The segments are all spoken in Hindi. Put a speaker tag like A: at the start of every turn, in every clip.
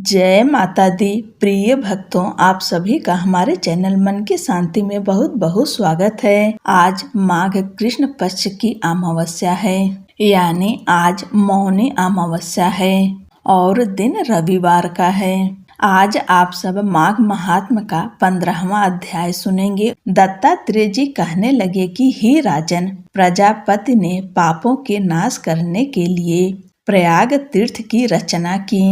A: जय माता दी। प्रिय भक्तों, आप सभी का हमारे चैनल मन की शांति में बहुत बहुत स्वागत है। आज माघ कृष्ण पक्ष की अमावस्या है, यानी आज मौनी अमावस्या है और दिन रविवार का है। आज आप सब माघ महात्म का 15वां अध्याय सुनेंगे। दत्तात्रेय जी कहने लगे कि हे राजन, प्रजापति ने पापों के नाश करने के लिए प्रयाग तीर्थ की रचना की।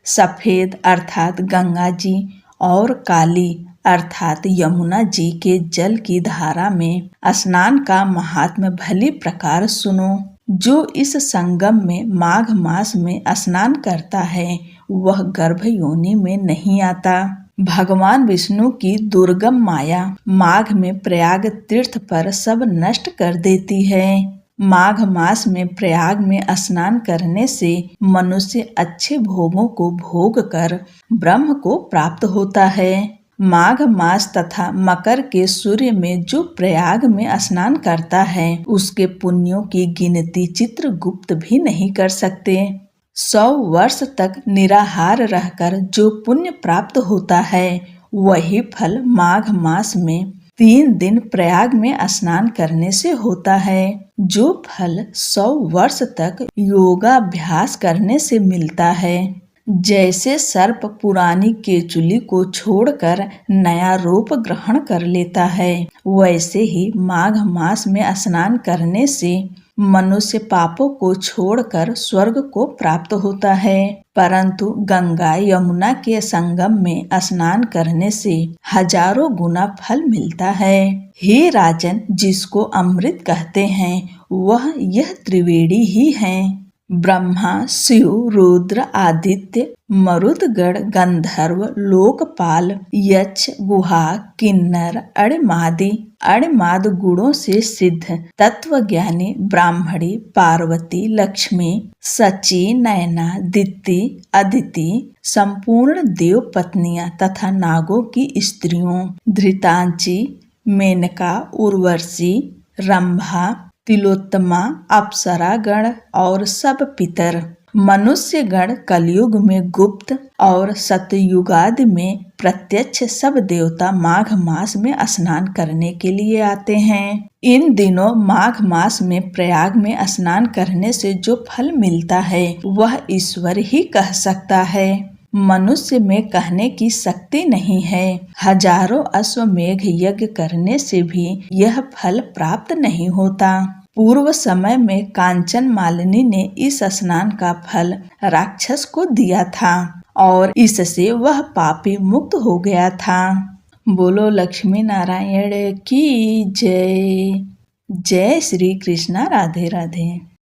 A: सफेद अर्थात गंगा जी और काली अर्थात यमुना जी के जल की धारा में स्नान का महात्म्य भली प्रकार सुनो। जो इस संगम में माघ मास में स्नान करता है वह गर्भ योनि में नहीं आता। भगवान विष्णु की दुर्गम माया माघ में प्रयाग तीर्थ पर सब नष्ट कर देती है। माघ मास में प्रयाग में स्नान करने से मनुष्य अच्छे भोगों को भोग कर ब्रह्म को प्राप्त होता है। माघ मास तथा मकर के सूर्य में जो प्रयाग में स्नान करता है उसके पुण्यों की गिनती चित्रगुप्त भी नहीं कर सकते। 100 वर्ष तक निराहार रहकर जो पुण्य प्राप्त होता है वही फल माघ मास में 3 दिन प्रयाग में स्नान करने से होता है। जो फल 100 वर्ष तक योगाभ्यास करने से मिलता है। जैसे सर्प पुरानी केचुली को छोड़कर नया रूप ग्रहण कर लेता है, वैसे ही माघ मास में स्नान करने से मनुष्य पापों को छोड़कर स्वर्ग को प्राप्त होता है। परंतु गंगा यमुना के संगम में स्नान करने से हजारों गुना फल मिलता है। हे राजन, जिसको अमृत कहते हैं वह यह त्रिवेणी ही है। ब्रह्मा, शिव, रुद्र, आदित्य, मरुदगण, गंधर्व, लोकपाल, यक्ष, गुहा, किन्नर, अणिमाद गुणों से सिद्ध तत्वज्ञानी ब्राह्मणी, पार्वती, लक्ष्मी, सची, नयना, दिति, अदिति, संपूर्ण देव पत्नियां तथा नागों की स्त्रियों, धृतांची, मेनका, उर्वशी, रंभा, तिलोत्तमा, अप्सरा गण और सब पितर, मनुष्य गण कलयुग में गुप्त और सतयुगादि में प्रत्यक्ष सब देवता माघ मास में स्नान करने के लिए आते हैं। इन दिनों माघ मास में प्रयाग में स्नान करने से जो फल मिलता है वह ईश्वर ही कह सकता है। मनुष्य में कहने की शक्ति नहीं है। हजारों अश्वमेघ यज्ञ करने से भी यह फल प्राप्त नहीं होता। पूर्व समय में कांचन मालिनी ने इस स्नान का फल राक्षस को दिया था और इससे वह पापी मुक्त हो गया था। बोलो लक्ष्मी नारायण की जय। जय श्री कृष्णा। राधे राधे।